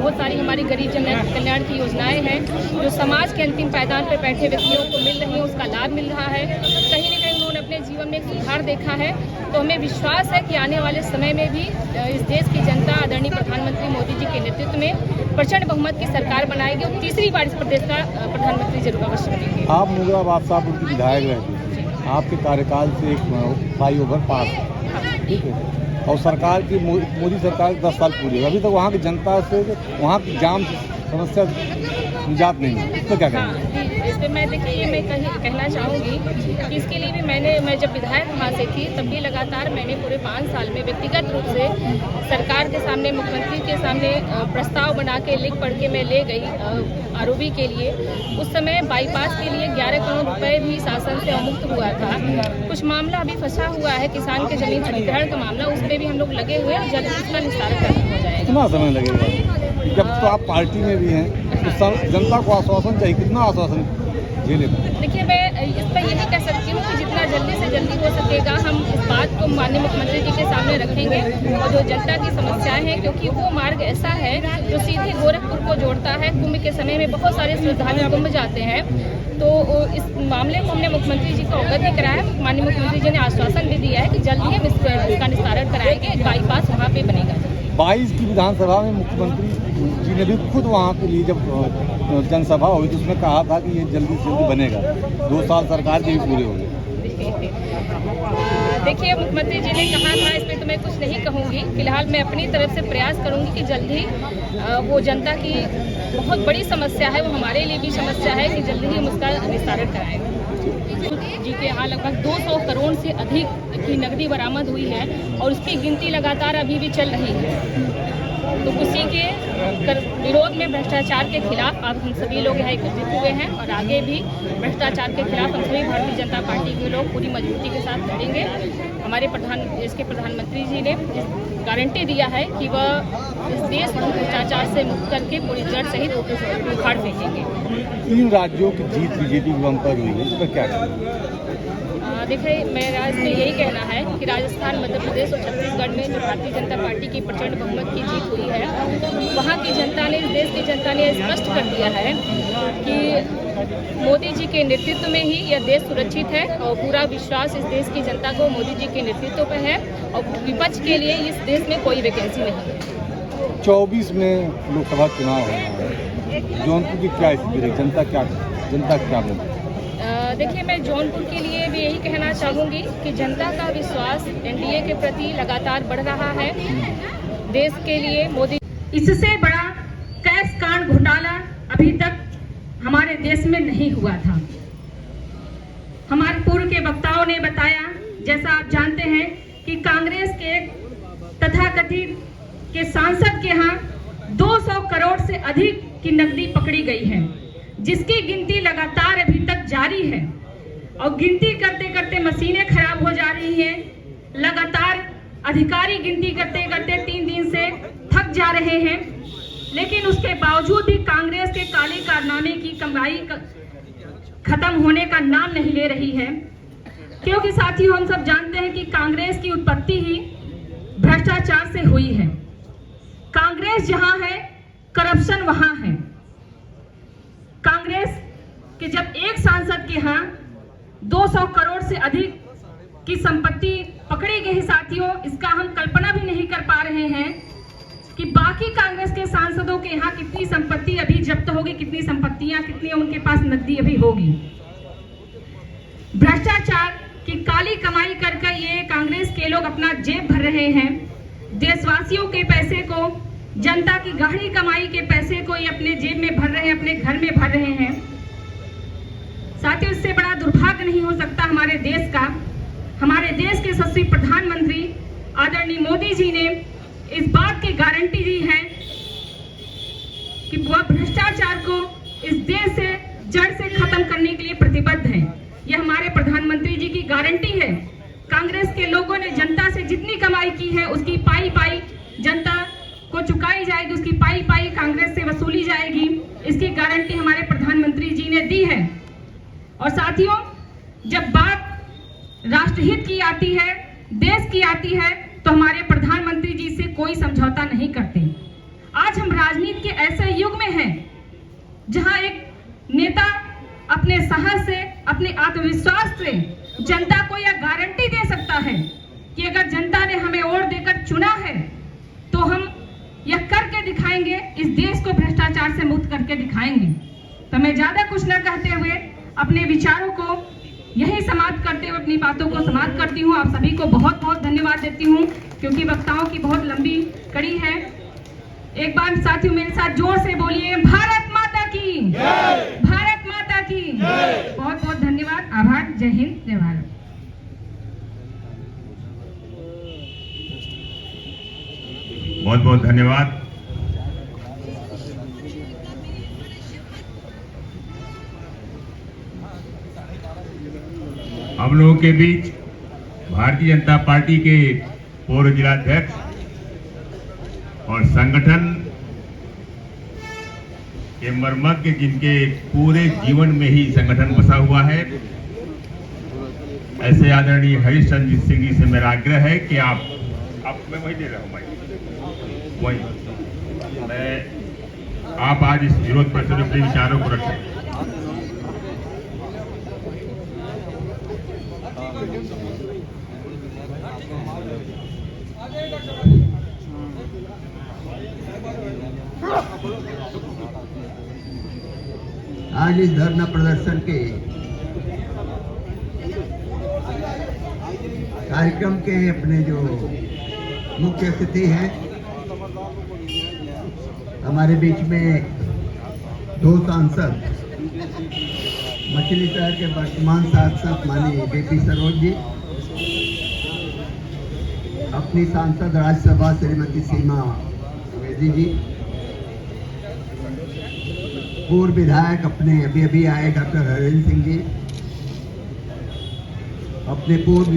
बहुत सारी हमारी गरीब जन कल्याण की योजनाएं हैं जो समाज के अंतिम पायदान पर बैठे व्यक्तियों को मिल रही है, उसका लाभ मिल रहा है। कहीं न कहीं उन्होंने अपने जीवन में एक सुधार देखा है। तो हमें विश्वास है कि आने वाले समय में भी इस देश की जनता आदरणीय प्रधानमंत्री मोदी जी के नेतृत्व में प्रचंड बहुमत की सरकार बनाएगी और तीसरी बार इस प्रदेश का प्रधानमंत्री जरूर अवश्य बनेंगे। आप मुजराबाद साहब उनकी विधायक रहे थे, आपके कार्यकाल से एक फ्लाईओवर पास है, ठीक है, और सरकार की मोदी सरकार 10 साल पूरे, अभी तक वहाँ की जनता से वहाँ की जाम समस्या निजात नहीं है, तो क्या कहेंगे? इस पर मैं कहना चाहूँगी कि इसके लिए भी मैं जब विधायक वहाँ से थी तब भी लगातार मैंने पूरे 5 साल में व्यक्तिगत रूप से सरकार के सामने, मुख्यमंत्री के सामने प्रस्ताव बना के लिख पढ़ के मैं ले गई आरओबी के लिए। उस समय बाईपास के लिए 11 करोड़ रुपए भी शासन से अमुक्त हुआ था। कुछ मामला अभी फंसा हुआ है, किसान के जमीन अधिग्रहण का मामला, उस पर भी हम लोग लगे हुए हैं और जल्द उसका निस्तारण खत्म हो जाएगा। कितना समय लगेगा? जब तो आप पार्टी में भी हैं तो जनता को आश्वासन चाहिए, कितना आश्वासन झेले? देखिए, मैं इस पर यही कह सकती हूँ कि जितना जल्दी से जल्दी हो सकेगा हम इस बात को माननीय मुख्यमंत्री जी के सामने रखेंगे और जो जनता की समस्याएं हैं, क्योंकि वो मार्ग ऐसा है जो सीधे गोरखपुर को जोड़ता है। कुंभ के समय में बहुत सारे श्रद्धालु कुंभ जाते हैं, तो इस मामले को हमने मुख्यमंत्री जी को अवगत भी कराया। माननीय मुख्यमंत्री जी ने आश्वासन भी दिया है कि जल्द ही हम इसका निस्तारण कराएंगे, एक बाईपास वहाँ पे बनेगा। 22 की विधानसभा में मुख्यमंत्री जी ने भी खुद वहाँ के लिए जब जनसभा हुई तो उसमें कहा था कि ये जल्दी से जल्दी बनेगा। 2 साल सरकार के भी पूरे हो गए। देखिए, मुख्यमंत्री जी ने कहा था, इस पर तो मैं कुछ नहीं कहूँगी। फिलहाल मैं अपनी तरफ से प्रयास करूँगी कि जल्द ही वो जनता की बहुत बड़ी समस्या है, वो हमारे लिए भी समस्या है, कि जल्द ही हम उसका निस्तारण कराएंगे। जी के यहाँ लगभग 200 करोड़ से अधिक की नकदी बरामद हुई है और उसकी गिनती लगातार अभी भी चल रही है। तो उसी के विरोध में भ्रष्टाचार के खिलाफ अब हम सभी लोग यहाँ एकत्रित हुए हैं और आगे भी भ्रष्टाचार के खिलाफ हम सभी भारतीय जनता पार्टी के लोग पूरी मजबूती के साथ लड़ेंगे। हमारे देश के प्रधानमंत्री जी ने गारंटी दिया है कि वह इस देश को भ्रष्टाचार से मुक्त करके पूरी जड़ सहित उखाड़ फेंकेंगे। 3 राज्यों की जीत बीजेपी की बम्पर हुई है, इस पर क्या कहेंगे? देखिए, मेरा इसमें यही कहना है कि राजस्थान, मध्य प्रदेश और छत्तीसगढ़ में जो भारतीय जनता पार्टी की प्रचंड बहुमत की जीत हुई है, वहाँ की जनता ने, इस देश की जनता ने स्पष्ट कर दिया है कि मोदी जी के नेतृत्व में ही यह देश सुरक्षित है और पूरा विश्वास इस देश की जनता को मोदी जी के नेतृत्व पर है और विपक्ष के लिए इस देश में कोई वैकेंसी नहीं है। 24 में लोकसभा चुनाव है, जौनपुर की क्या स्थिति है? जनता क्या बोलती है? देखिए, मैं जौनपुर के लिए भी यही कहना चाहूँगी कि जनता का विश्वास एनडीए के प्रति लगातार बढ़ रहा है। देश के लिए मोदी, इससे बड़ा कैश कांड घोटाला अभी तक हमारे देश में नहीं हुआ था। हमारे पूर्व के वक्ताओं ने बताया, जैसा आप जानते हैं कि कांग्रेस के तथाकथित के सांसद के यहाँ 200 करोड़ से अधिक की नकदी पकड़ी गई है, जिसकी गिनती लगातार अभी तक जारी है और गिनती करते करते मशीनें खराब हो जा रही हैं। लगातार अधिकारी गिनती करते करते 3 दिन से थक जा रहे हैं, लेकिन उसके बावजूद भी कांग्रेस के काले कारनामे की कमाई खत्म होने का नाम नहीं ले रही है। क्योंकि साथियों, हम सब जानते हैं कि कांग्रेस की उत्पत्ति ही भ्रष्टाचार से हुई है। कांग्रेस जहां है, करप्शन वहां है। कांग्रेस के जब एक सांसद के यहाँ 200 करोड़ से अधिक की संपत्ति पकड़ी गई साथियों, इसका हम कल्पना भी नहीं कर पा रहे हैं कि बाकी कांग्रेस के सांसदों के यहाँ कितनी संपत्ति अभी जब्त होगी, कितनी संपत्तियां, कितनी उनके पास नकदी अभी होगी। भ्रष्टाचार की काली कमाई करके ये कांग्रेस के लोग अपना जेब भर रहे हैं। देशवासियों के पैसे को, जनता की गाढ़ी कमाई के पैसे को ये अपने जेब में भर रहे हैं, अपने घर में भर रहे हैं। साथियों, इससे बड़ा दुर्भाग्य नहीं हो सकता हमारे देश का। हमारे देश के यशस्वी प्रधानमंत्री आदरणीय मोदी जी ने इस बात की गारंटी दी है कि वह भ्रष्टाचार को इस देश से जड़ से खत्म करने के लिए प्रतिबद्ध है। यह हमारे प्रधानमंत्री जी की गारंटी है। कांग्रेस के लोगों ने जनता से जितनी कमाई की है उसकी पाई पाई जनता को चुकाई जाएगी, उसकी पाई पाई कांग्रेस से वसूली जाएगी। इसकी गारंटी हमारे प्रधानमंत्री जी ने दी है। और साथियों, जब बात राष्ट्रहित की आती है, देश की आती है, तो हमारे प्रधानमंत्री जी से कोई समझौता नहीं करते। आज हम राजनीति के ऐसे युग में हैं जहां एक नेता अपने साहस से, अपने आत्मविश्वास से जनता को यह गारंटी दे सकता है कि अगर जनता ने हमें वोट देकर चुना है तो हम यह करके दिखाएंगे, इस देश को भ्रष्टाचार से मुक्त करके दिखाएंगे। तो मैं ज्यादा कुछ न कहते हुए अपने विचारों को यही समाप्त करते हुए अपनी बातों को समाप्त करती हूँ। आप सभी को बहुत बहुत धन्यवाद देती हूँ क्योंकि वक्ताओं की बहुत लंबी कड़ी है। एक बार साथियों मेरे साथ जोर से बोलिए, भारत माता की, भारत माता की। बहुत बहुत धन्यवाद, आभार, जय हिंद, जय भारत। बहुत बहुत धन्यवाद। हम लोगों के बीच भारतीय जनता पार्टी के पूर्व जिलाध्यक्ष और संगठन के मर्मज्ञ, जिनके पूरे जीवन में ही संगठन बसा हुआ है, ऐसे आदरणीय हरीश चंद्र सिंह जी से मेरा आग्रह है कि आप मैं वही दे रहा हूँ, आप आज इस विरोध प्रदर्शन में अपने विचारों को रखें। आज इस धरना प्रदर्शन के कार्यक्रम के अपने जो मुख्य अतिथि हैं, हमारे बीच में दो सांसद, मछली शहर के वर्तमान सांसद माननीय बीपी सरोज जी, अपनी सांसद राज्यसभा श्रीमती सीमा द्विवेदी जी, पूर्व विधायक अपने अभी आए डॉक्टर हरेंद्र सिंह जी, अपने पूर्व